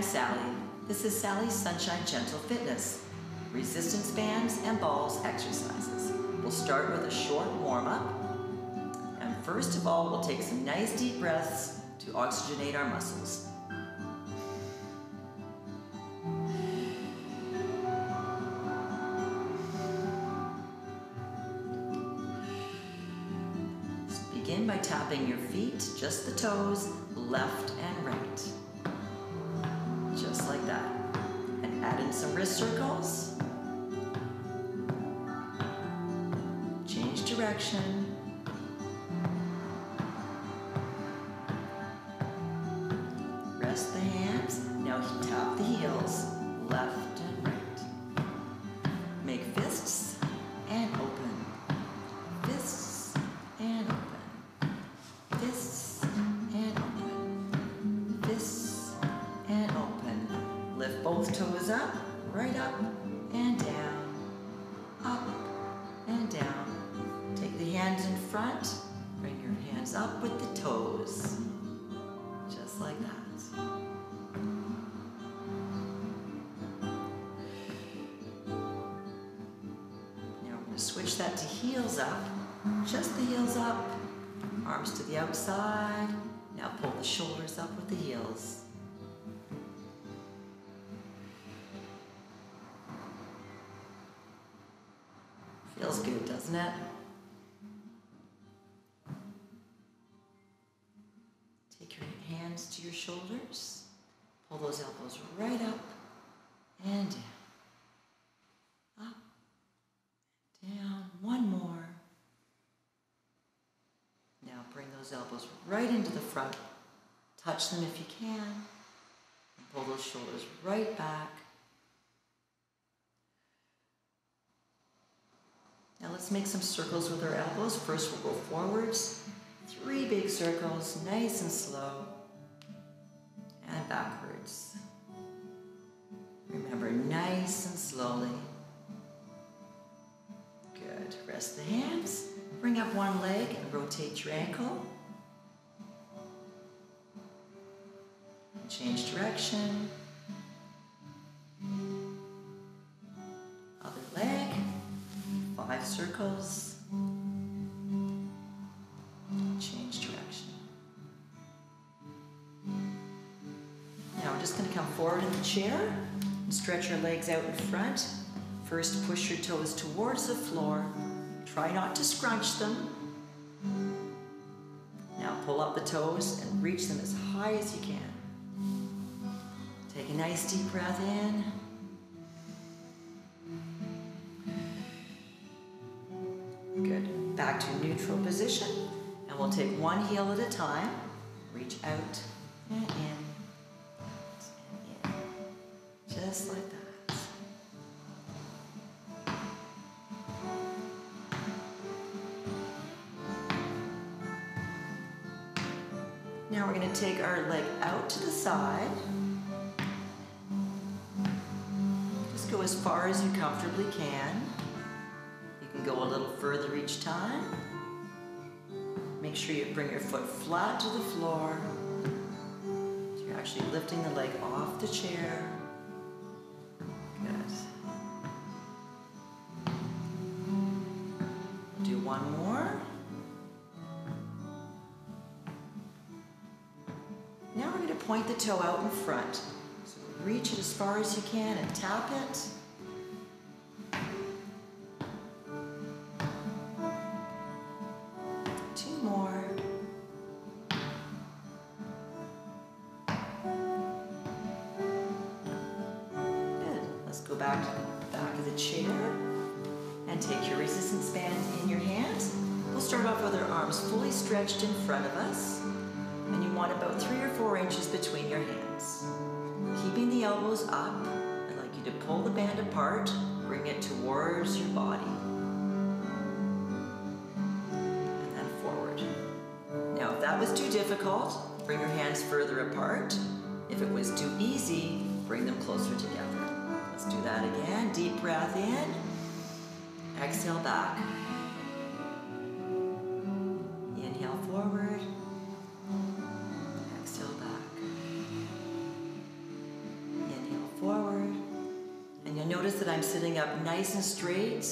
I'm Sally. This is Sally's Sunshine Gentle Fitness, resistance bands and balls exercises. We'll start with a short warm-up. And first of all, we'll take some nice deep breaths to oxygenate our muscles. Begin by tapping your feet, just the toes, left and right. Just like that. And add in some wrist circles. Change direction. Rest the hands. Now tap the heels, left and right. Make fists and open. Fists and open. Fists and open. Fists and open. Lift both toes up, right up and down. Up and down. Take the hands in front. Bring your hands up with the toes. Just like that. Now we're going to switch that to heels up. Just the heels up. Arms to the outside. Now pull the shoulders up with the heels. Feels good, doesn't it? Take your hands to your shoulders. Pull those elbows right up and down. Up, down. One more. Now bring those elbows right into the front. Touch them if you can. And pull those shoulders right back. Now let's make some circles with our elbows. First we'll go forwards. 3 big circles, nice and slow. And backwards. Remember, nice and slowly. Good. Rest the hands. Bring up one leg and rotate your ankle. And change direction. Other leg. 5 circles. Change direction. Now we're just going to come forward in the chair and stretch your legs out in front. First, push your toes towards the floor. Try not to scrunch them. Now pull up the toes and reach them as high as you can. Take a nice deep breath in. Good. Back to neutral position. And we'll take one heel at a time. Reach out and in. And in. Just like that. Now we're going to take our leg out to the side. Just go as far as you comfortably can. You can go a little further each time. Make sure you bring your foot flat to the floor. So you're actually lifting the leg off the chair. Good. Do one more. Now we're going to point the toe out in front. So reach it as far as you can and tap it. Two more. Good. Let's go back to the back of the chair and take your resistance band in your hands. We'll start off with our arms fully stretched in front of us. And you want about 3 or 4 inches between your hands. Keeping the elbows up, I'd like you to pull the band apart, bring it towards your body. And then forward. Now, if that was too difficult, bring your hands further apart. If it was too easy, bring them closer together. Let's do that again. Deep breath in. Exhale back. Inhale forward. Exhale back. notice that I'm sitting up nice and straight.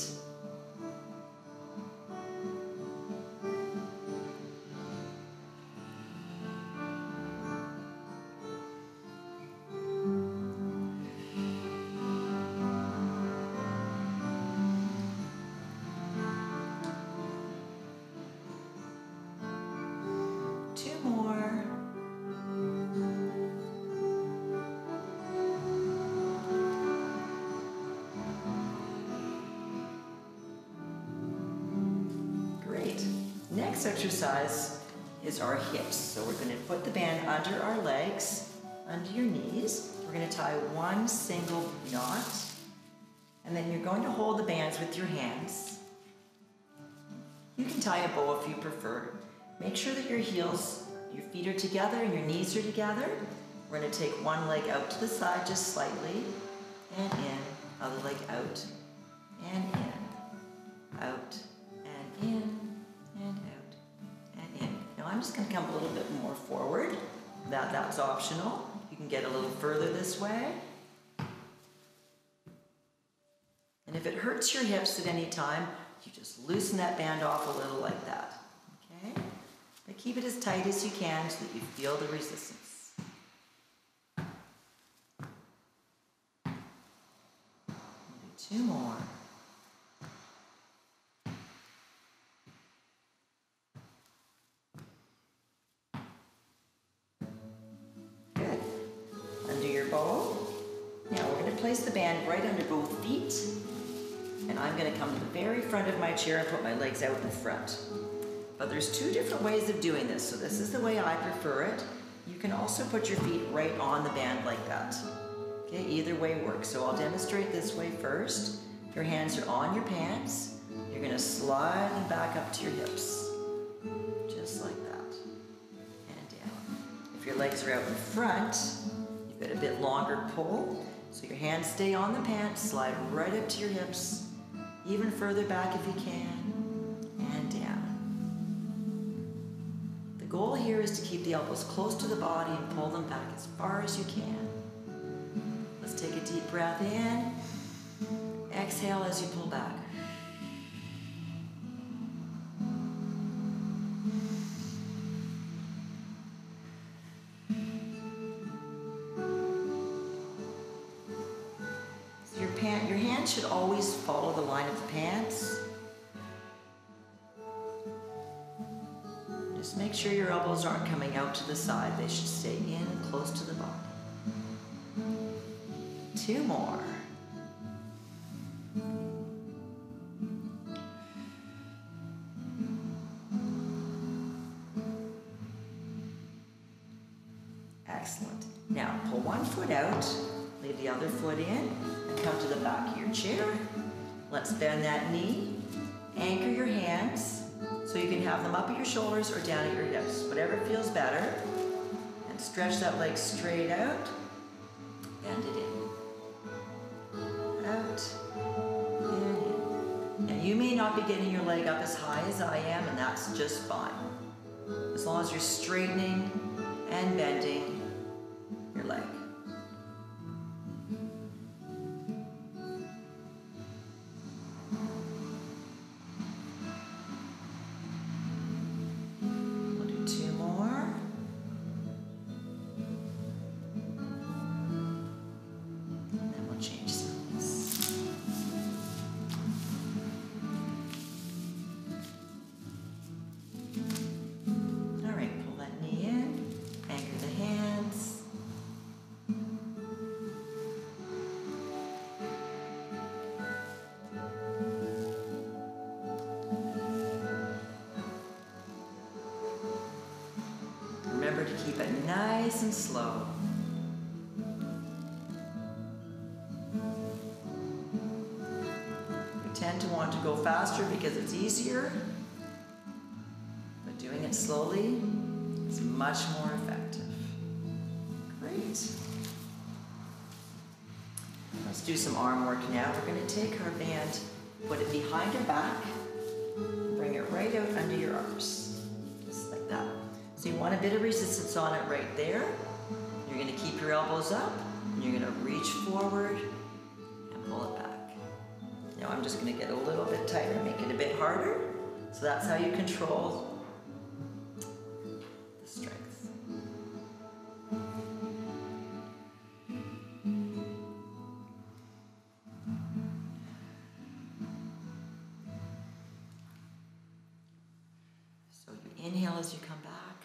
Two more. Great. Next exercise is our hips. So we're going to put the band under our legs, under your knees. We're going to tie one single knot, and then you're going to hold the bands with your hands. You can tie a bow if you prefer. Make sure that your heels, your feet are together and your knees are together. We're going to take one leg out to the side just slightly, and in, other leg out, and in, out, and in, and out, and in. Now I'm just going to come a little bit more forward. That's optional. You can get a little further this way. And if it hurts your hips at any time, you just loosen that band off a little like that. Okay? But keep it as tight as you can so that you feel the resistance. Do two more. Good. Undo your bow. Now we're going to place the band right under both feet. And I'm going to come to the very front of my chair and put my legs out in front. But there's two different ways of doing this. So this is the way I prefer it. You can also put your feet right on the band like that. Okay, either way works. So I'll demonstrate this way first. Your hands are on your pants. You're going to slide them back up to your hips. Just like that. And down. If your legs are out in front, you've got a bit longer pull. So your hands stay on the pants, slide right up to your hips. Even further back if you can, and down. The goal here is to keep the elbows close to the body and pull them back as far as you can. Let's take a deep breath in. Exhale as you pull back. Your hands should always follow the line of the pants. Just make sure your elbows aren't coming out to the side. They should stay in close to the body. Two more. Excellent. Now pull one foot out, leave the other foot in. Come to the back of your chair. Let's bend that knee. Anchor your hands so you can have them up at your shoulders or down at your hips, whatever feels better. And stretch that leg straight out. Bend it in. Out. And in. Now you may not be getting your leg up as high as I am, and that's just fine. As long as you're straightening and bending your leg. Remember to keep it nice and slow. We tend to want to go faster because it's easier, but doing it slowly is much more effective. Great. Let's do some arm work now. We're going to take our band, put it behind our back, bring it right out under your arms, just like that. So you want a bit of resistance on it right there. You're going to keep your elbows up, and you're going to reach forward and pull it back. I'm just going to get a little bit tighter, make it a bit harder. So that's how you control the strength. So you inhale as you come back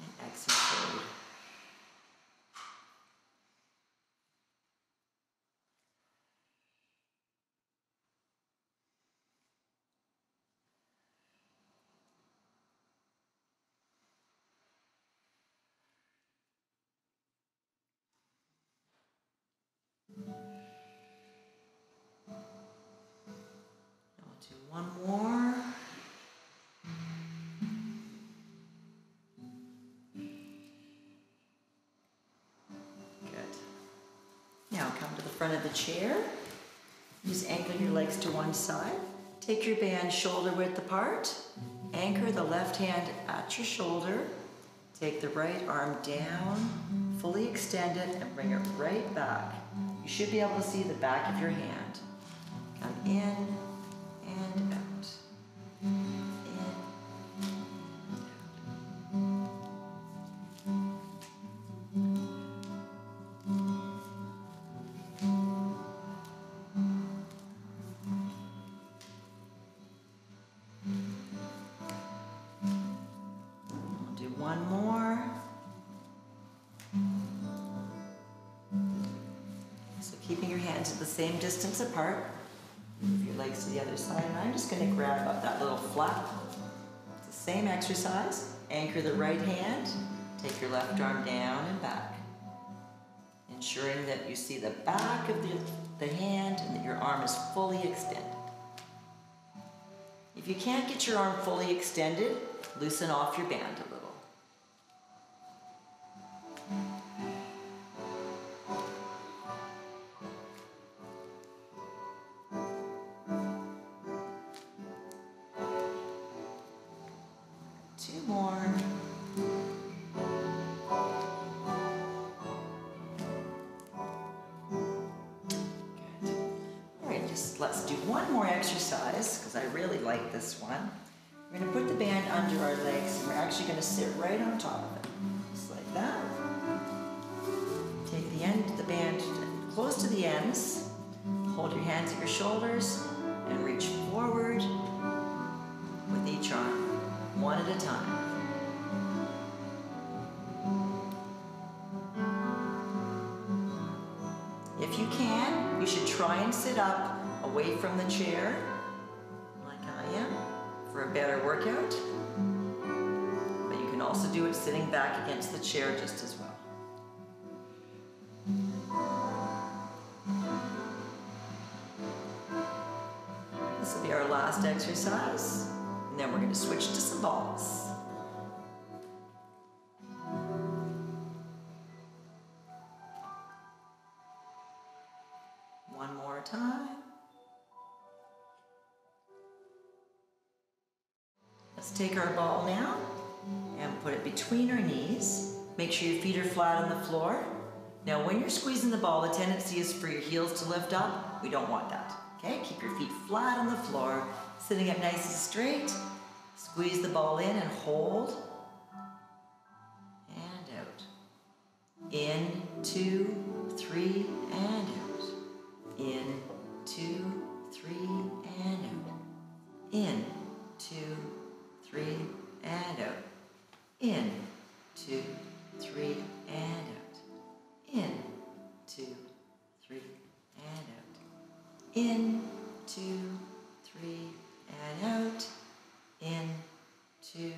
and exhale forward. I'll do one more. Good. Now come to the front of the chair. Just anchor your legs to one side. Take your band shoulder width apart. Anchor the left hand at your shoulder. Take the right arm down, fully extend it, and bring it right back. You should be able to see the back of your hand. Come in and out. In. I'll do one more. So keeping your hands at the same distance apart. Move your legs to the other side, and I'm just going to grab up that little flap. It's the same exercise. Anchor the right hand, take your left arm down and back. Ensuring that you see the back of the hand and that your arm is fully extended. If you can't get your arm fully extended, loosen off your band a little. Two more. Good. All right, let's do one more exercise because I really like this one. We're going to put the band under our legs and we're actually going to sit right on top of it. Just like that. Take the end of the band close to the ends. Hold your hands at your shoulders and reach forward with each arm. One at a time. If you can, you should try and sit up away from the chair, like I am, for a better workout. But you can also do it sitting back against the chair just as well. This will be our last exercise. And then we're going to switch to some balls. One more time. Let's take our ball now and put it between our knees. Make sure your feet are flat on the floor. Now when you're squeezing the ball, the tendency is for your heels to lift up. We don't want that. Okay, keep your feet flat on the floor, sitting up nice and straight. Squeeze the ball in and hold. And out. In, 2, 3, and out. In, 2, 3, and out. In, 2, 3, and out. In, 2, 3, and out. In, 2, 3, and out. In, 2, 3, and out. In, 2,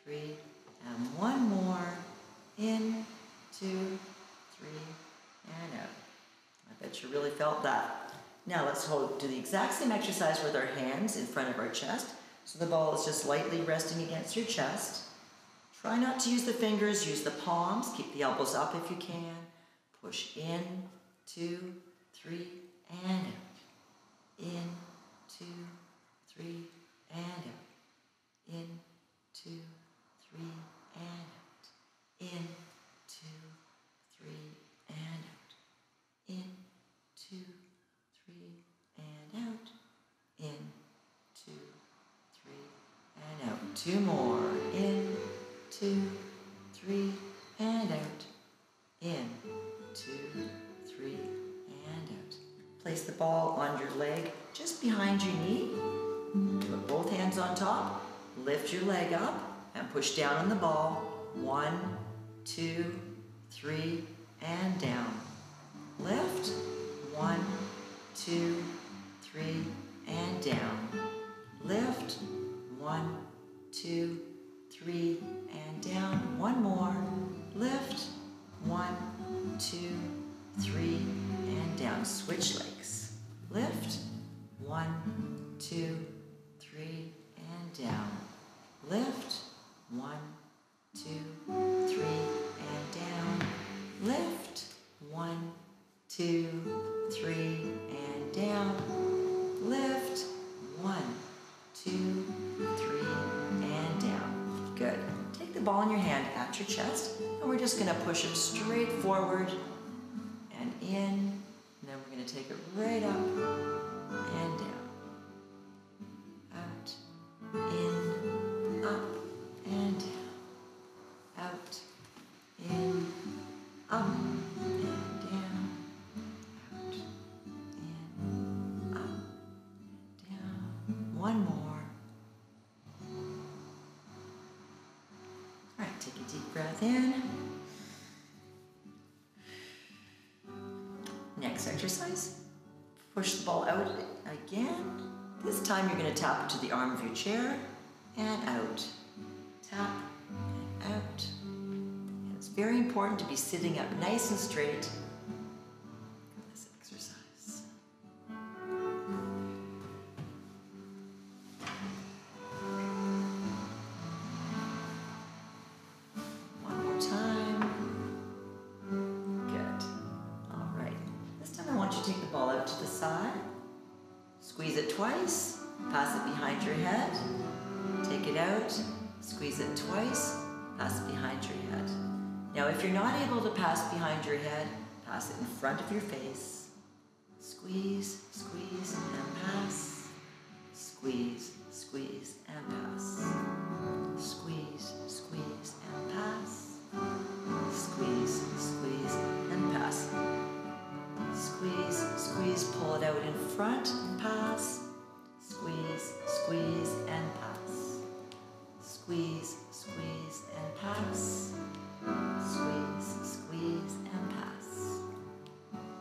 3, and one more. In, 2, 3, and out. I bet you really felt that. Now let's do the exact same exercise with our hands in front of our chest. So the ball is just lightly resting against your chest. Try not to use the fingers, use the palms. Keep the elbows up if you can. Push in, 2, 3, and out. In, 2, 3, and out. In, 2, 3, and out. In, 2, 3, and out. In, 2, 3, 2 more. In, 2, 3, and out. In, 2, 3, and out. Place the ball on your leg just behind your knee. Put both hands on top. Lift your leg up and push down on the ball. 1, 2, 3, and down. Lift. 1, 2, 3, and down. Lift. 1, 2, 3, and down. One more. Lift. 1, 2, 3, and down. Switch legs. Lift. 1, 2, 3, and down. Lift. 1, 2, 3, and down. Lift. 1, 2, 3, and down. Lift. 1, 2, 3, and down. Good. Take the ball in your hand at your chest, and we're just going to push it straight forward and in, and then we're going to take it right up and down. Out, in, up, and down. Out, in, up, and down. Out, in, up, down. One more. All right, take a deep breath in. Next exercise, push the ball out again. This time you're going to tap into the arm of your chair and out. Tap and out. And it's very important to be sitting up nice and straight for this exercise. One more time. Good. All right. This time I want you to take the ball out to the side. Squeeze it twice, pass it behind your head, take it out, squeeze it twice, pass it behind your head. Now if you're not able to pass behind your head, pass it in front of your face. Squeeze, squeeze, and pass. Squeeze, squeeze, and pass. Squeeze, squeeze, and pass. Squeeze, squeeze, and pass. Squeeze, squeeze, pull it out in front, pass. Squeeze, squeeze, and pass. Squeeze, squeeze, and pass. Squeeze, squeeze, and pass.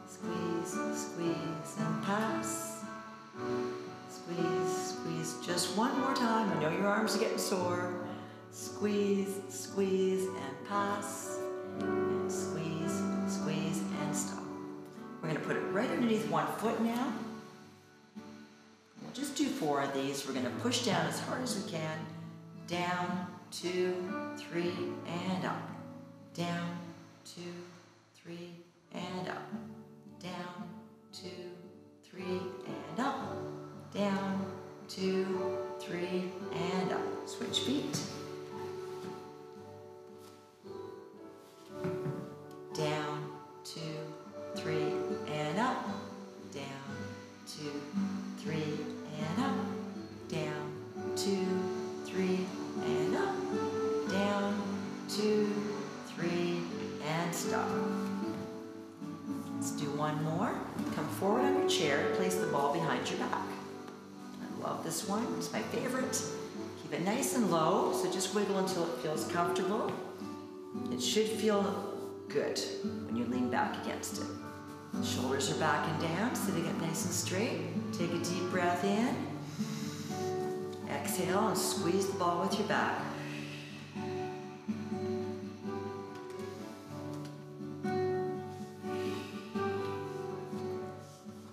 Squeeze, squeeze, and pass. Squeeze, squeeze, just one more time. I know your arms are getting sore. Squeeze, squeeze, and pass. And squeeze, squeeze, and stop. We're going to put it right underneath one foot now. We'll just do 4 of these. We're going to push down as hard as we can. Down, 2, 3, and up. Down, 2, 3, and up. Down, 2, 3, and up. Down, 2, 3, and up. Switch feet. Down, 2, 3, and up. Down, 2, 3, and up. Down, 2, 3, and up. Down, 2, 3, and stop. Let's do one more. Come forward on your chair, place the ball behind your back. I love this one, it's my favorite. Keep it nice and low, so just wiggle until it feels comfortable. It should feel good when you lean back against it. Shoulders are back and down, sitting up nice and straight. Take a deep breath in. Exhale and squeeze the ball with your back.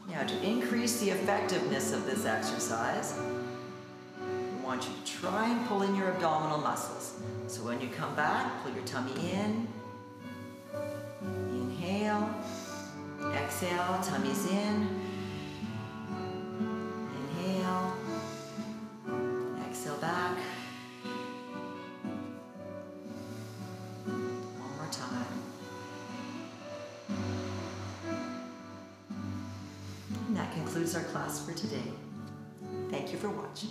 Now to increase the effectiveness of this exercise, I want you to try and pull in your abdominal muscles. So when you come back, pull your tummy in. Inhale. Exhale, tummy's in. Inhale. Exhale back. One more time. And that concludes our class for today. Thank you for watching.